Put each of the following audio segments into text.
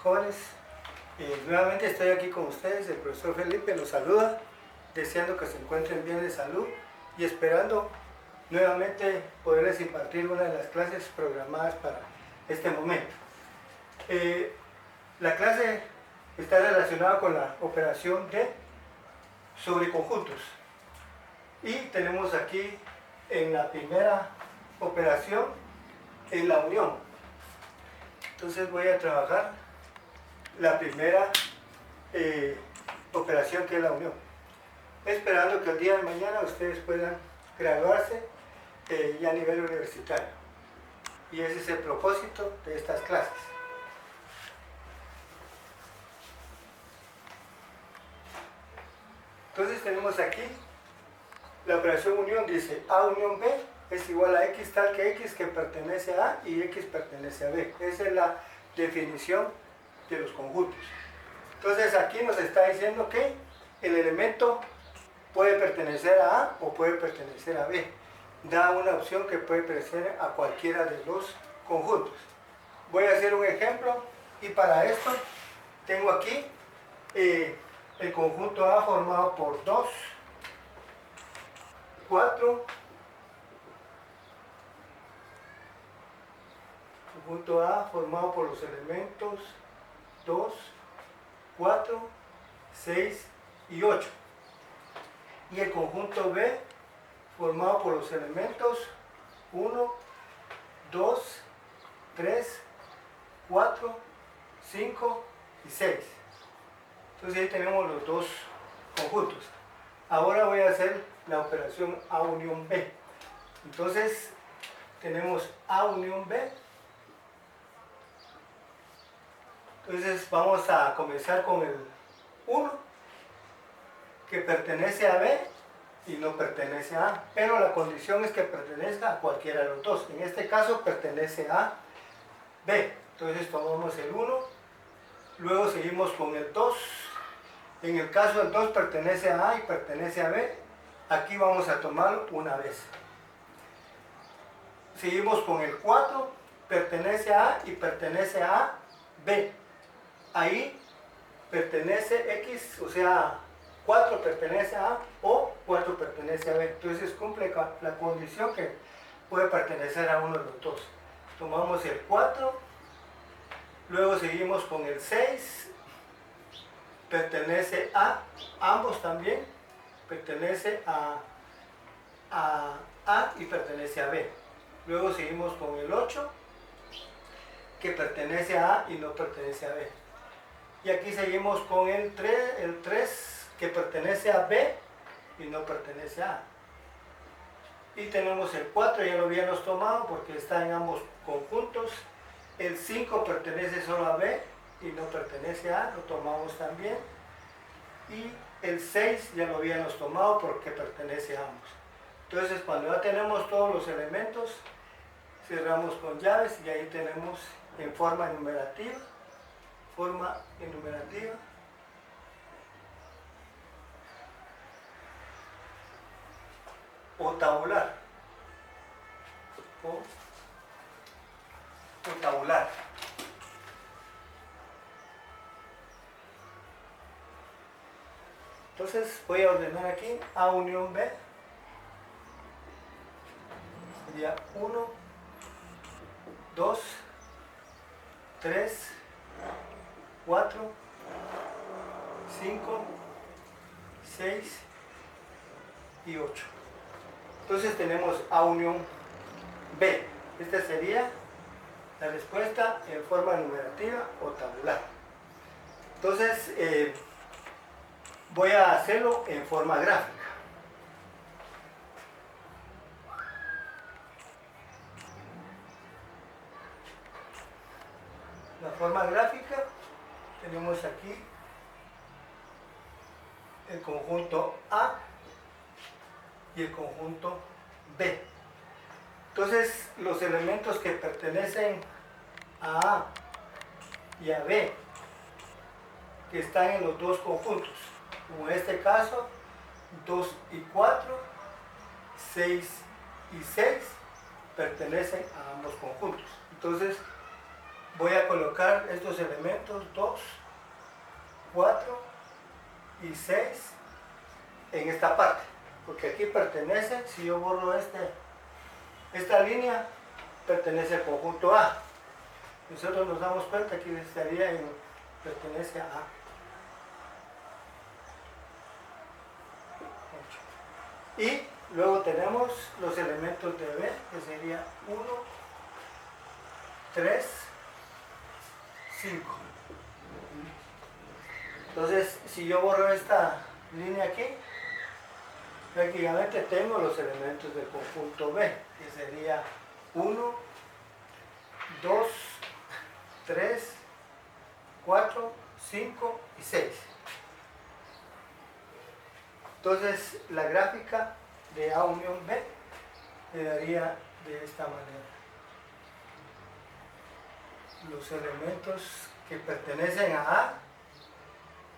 jóvenes. Nuevamente estoy aquí con ustedes, el profesor Felipe los saluda, deseando que se encuentren bien de salud y esperando nuevamente poderles impartir una de las clases programadas para este momento. La clase está relacionada con la operación de sobreconjuntos y tenemos aquí en la primera operación en la unión. Entonces voy a trabajar la primera operación, que es la unión, esperando que el día de mañana ustedes puedan graduarse ya a nivel universitario, y ese es el propósito de estas clases. Entonces tenemos aquí la operación unión, dice A unión B es igual a X tal que X que pertenece a A y X pertenece a B. Esa es la definición de los conjuntos. Entonces aquí nos está diciendo que el elemento puede pertenecer a A o puede pertenecer a B. Da una opción que puede pertenecer a cualquiera de los conjuntos. Voy a hacer un ejemplo y para esto tengo aquí el conjunto A formado por 2, 4, conjunto A formado por los elementos 2, 4, 6 y 8. Y el conjunto B formado por los elementos 1, 2, 3, 4, 5 y 6. Entonces ahí tenemos los dos conjuntos. Ahora voy a hacer la operación A unión B. Entonces tenemos A unión B. Entonces vamos a comenzar con el 1, que pertenece a B y no pertenece a A, pero la condición es que pertenezca a cualquiera de los dos. En este caso pertenece a B. Entonces tomamos el 1, luego seguimos con el 2. En el caso del 2 pertenece a A y pertenece a B, aquí vamos a tomar una vez. Seguimos con el 4, pertenece a A y pertenece a B. Ahí pertenece X, o sea, 4 pertenece a A o 4 pertenece a B. Entonces cumple la condición que puede pertenecer a uno de los dos. Tomamos el 4, luego seguimos con el 6, pertenece a ambos también, pertenece a A y pertenece a B. Luego seguimos con el 8, que pertenece a A y no pertenece a B. Y aquí seguimos con el 3, que pertenece a B y no pertenece a A. Y tenemos el 4, ya lo habíamos tomado porque está en ambos conjuntos. El 5 pertenece solo a B y no pertenece a A, lo tomamos también. Y el 6 ya lo habíamos tomado porque pertenece a ambos. Entonces cuando ya tenemos todos los elementos, cerramos con llaves y ahí tenemos en forma enumerativa o tabular Entonces voy a ordenar aquí A unión B, sería 1, 2, 3, 4, 5, 6 y 8. Entonces tenemos A unión B. Esta sería la respuesta en forma numerativa o tabular. Entonces voy a hacerlo en forma gráfica. La forma gráfica, tenemos aquí el conjunto A y el conjunto B. Entonces los elementos que pertenecen a A y a B, que están en los dos conjuntos, como en este caso 2 y 4, 6 y 6, pertenecen a ambos conjuntos. Entonces voy a colocar estos elementos 2, 4 y 6 en esta parte, porque aquí pertenece, si yo borro esta línea, pertenece al conjunto A. Nosotros nos damos cuenta que estaría pertenece a A. Y luego tenemos los elementos de B, que sería 1, 3, 5. Entonces, si yo borro esta línea aquí, prácticamente tengo los elementos del conjunto B, que sería 1, 2, 3, 4, 5 y 6. Entonces, la gráfica de A unión B quedaría de esta manera. Los elementos que pertenecen a A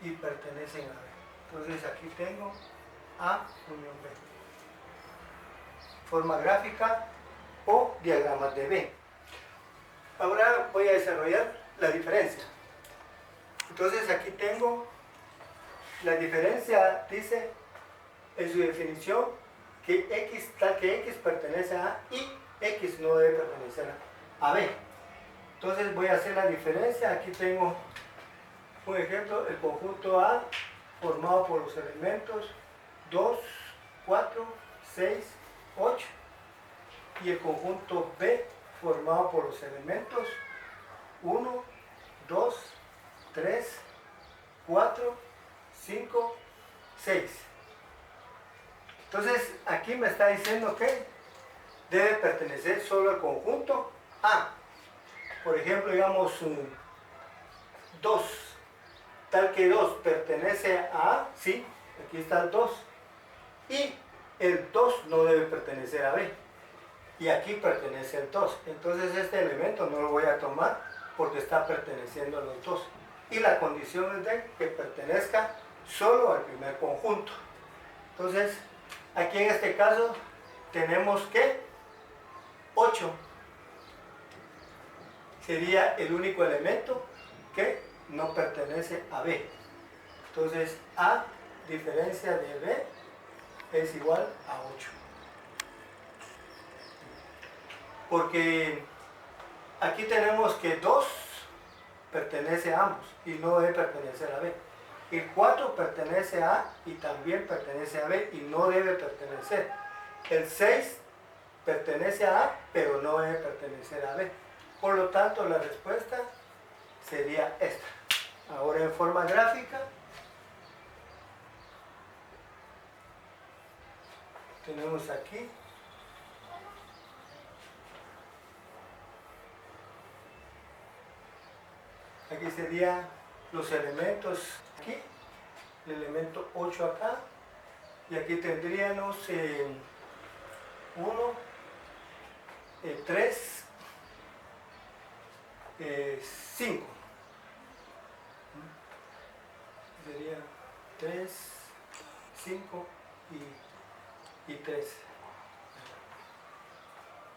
y pertenecen a B. Entonces, aquí tengo A unión B. Forma gráfica o diagramas de B. Ahora voy a desarrollar la diferencia. Entonces, aquí tengo la diferencia, dice en su definición que X, tal que X pertenece a A y X no debe pertenecer a B. Entonces voy a hacer la diferencia. Aquí tengo un ejemplo, el conjunto A formado por los elementos 2, 4, 6, 8 y el conjunto B formado por los elementos 1, 2, 3, 4, 5, 6. Entonces, aquí me está diciendo que debe pertenecer solo al conjunto A. Por ejemplo, digamos 2, tal que 2 pertenece a A, sí, aquí está el 2. Y el 2 no debe pertenecer a B. Y aquí pertenece el 2. Entonces, este elemento no lo voy a tomar porque está perteneciendo a los dos. Y la condición es de que pertenezca solo al primer conjunto. Entonces, aquí en este caso tenemos que 8 sería el único elemento que no pertenece a B. Entonces, A diferencia de B es igual a 8. Porque aquí tenemos que 2 pertenece a ambos y no debe pertenecer a B. El 4 pertenece a A y también pertenece a B y no debe pertenecer. El 6 pertenece a A, pero no debe pertenecer a B. Por lo tanto, la respuesta sería esta. Ahora en forma gráfica, tenemos aquí serían los elementos aquí, el elemento 8 acá, y aquí tendríamos 1, 3, 5. Sería 3, 5 y 3.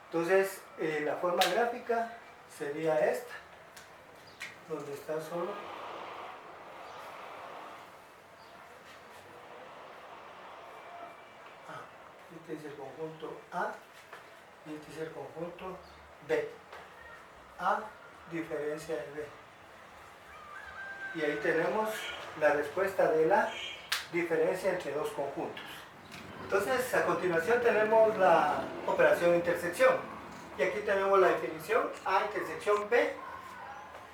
Entonces, la forma gráfica sería esta, donde está solo A. Este es el conjunto A y este es el conjunto B. A diferencia de B. Y ahí tenemos la respuesta de la diferencia entre dos conjuntos. Entonces, a continuación tenemos la operación de intersección. Y aquí tenemos la definición: A intersección B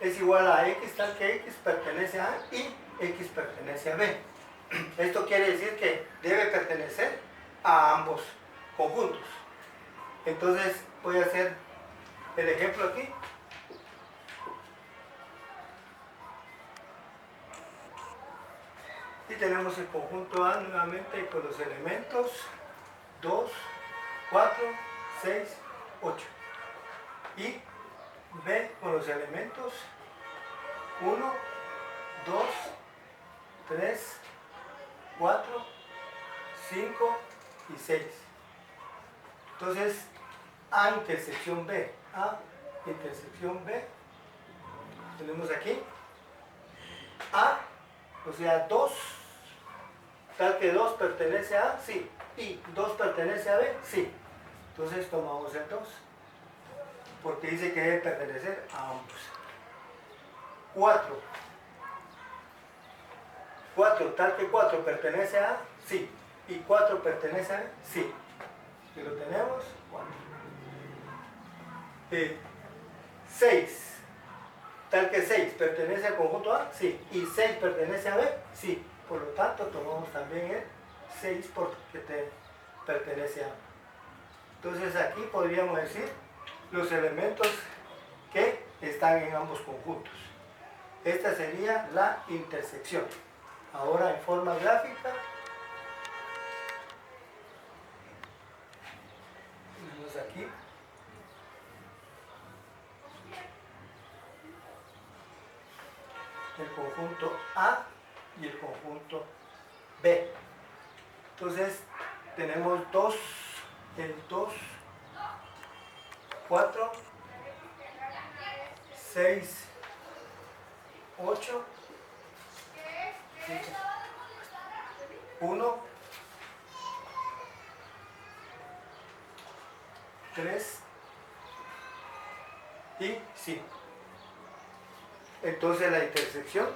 es igual a X tal que X pertenece a A y X pertenece a B. Esto quiere decir que debe pertenecer a ambos conjuntos. Entonces, voy a hacer el ejemplo aquí. Y tenemos el conjunto A nuevamente con los elementos 2, 4, 6, 8. Y B con los elementos 1, 2, 3, 4, 5 y 6. Entonces, A intersección B. A intersección B tenemos aquí A, o sea 2, tal que 2 pertenece a A, sí, y 2 pertenece a B, sí. Entonces tomamos el 2, porque dice que debe pertenecer a ambos. 4, tal que 4 pertenece a A, sí, y 4 pertenece a B, sí. Si lo tenemos, 4. 6, tal que 6 pertenece al conjunto A, sí, y 6 pertenece a B, sí. Por lo tanto, tomamos también el 6 porque pertenece a A. Entonces aquí podríamos decir los elementos que están en ambos conjuntos. Esta sería la intersección. Ahora en forma gráfica, tenemos aquí el conjunto A y el conjunto B. Entonces tenemos el 2, 4, 6, 8, 1, 3 y 5. Entonces la intersección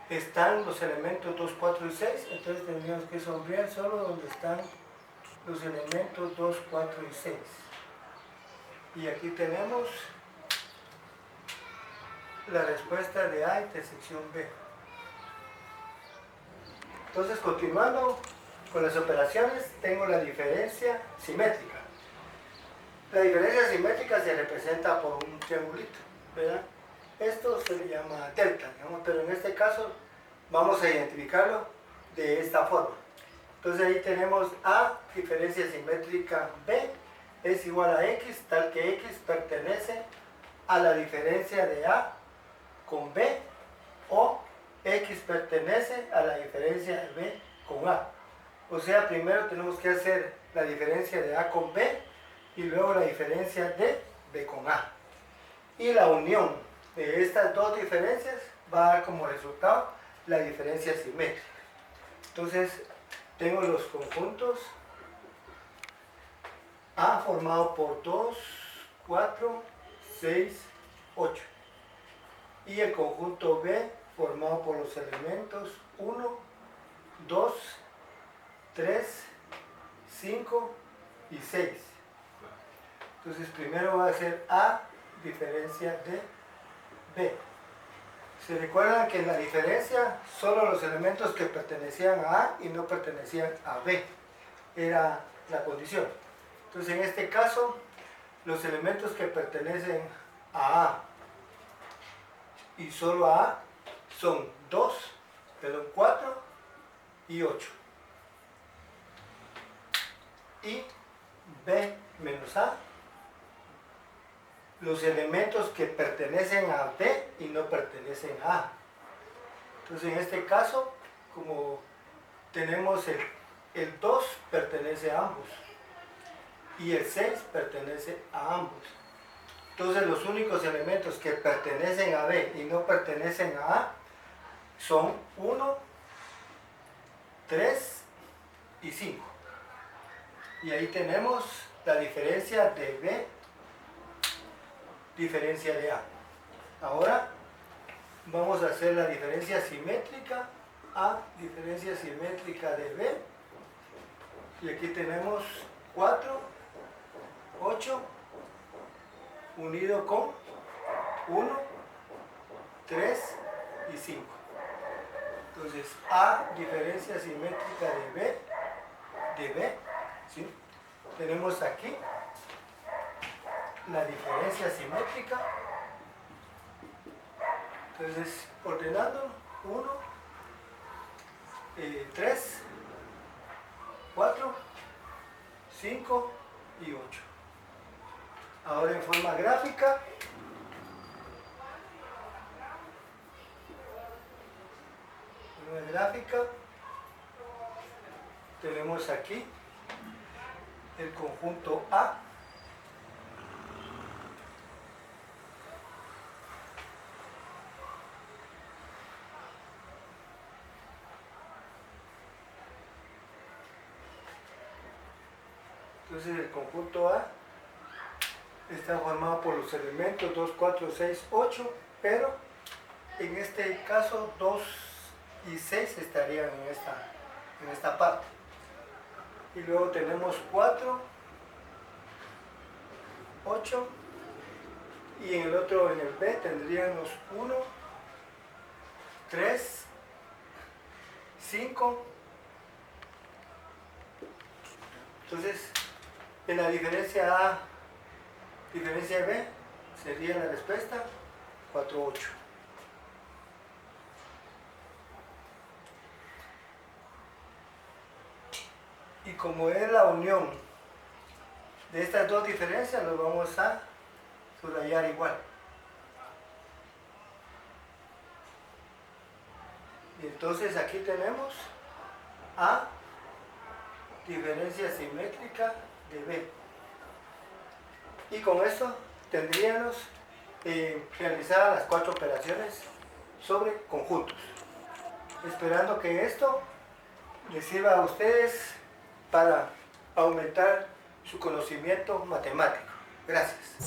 están los elementos 2, 4 y 6. Entonces tendríamos que sombrear solo donde están los elementos 2, 4 y 6. Y aquí tenemos la respuesta de A intersección B. Entonces, continuando con las operaciones, tengo la diferencia simétrica. La diferencia simétrica se representa por un triangulito, ¿verdad? Esto se le llama delta, digamos, pero en este caso vamos a identificarlo de esta forma. Entonces ahí tenemos A, diferencia simétrica B, es igual a X, tal que X pertenece a la diferencia de A con B, o X pertenece a la diferencia de B con A. O sea, primero tenemos que hacer la diferencia de A con B y luego la diferencia de B con A. Y la unión de estas dos diferencias va a dar como resultado la diferencia simétrica. Entonces, tengo los conjuntos A formado por 2, 4, 6, 8. Y el conjunto B formado por los elementos 1, 2, 3, 5 y 6. Entonces primero va a ser A diferencia de B. ¿Se recuerdan que en la diferencia solo los elementos que pertenecían a A y no pertenecían a B? Era la condición. Entonces en este caso los elementos que pertenecen a A y solo a A son 4 y 8. Y B menos A, los elementos que pertenecen a B y no pertenecen a A. Entonces en este caso, como tenemos el 2 pertenece a ambos y el 6 pertenece a ambos. Entonces los únicos elementos que pertenecen a B y no pertenecen a A son 1, 3 y 5. Y ahí tenemos la diferencia de B, diferencia de A. Ahora vamos a hacer la diferencia simétrica A, diferencia simétrica de B. Y aquí tenemos 4, 8, unido con 1, 3 y 5. Entonces, A, diferencia simétrica de B, ¿sí? Tenemos aquí la diferencia simétrica. Entonces, ordenando 1, 3, 4, 5 y 8. Ahora en forma gráfica, tenemos aquí el conjunto A Entonces el conjunto A está formado por los elementos 2, 4, 6, 8, pero en este caso 2 y 6 estarían en esta parte. Y luego tenemos 4, 8, y en el otro, en el B, tendríamos 1, 3, 5. Entonces, en la diferencia A, diferencia B, sería la respuesta 4, 8. Y como es la unión de estas dos diferencias, lo vamos a subrayar igual. Y entonces aquí tenemos A, diferencia simétrica de B. Y con esto tendríamos realizadas las 4 operaciones sobre conjuntos. Esperando que esto les sirva a ustedes para aumentar su conocimiento matemático. Gracias.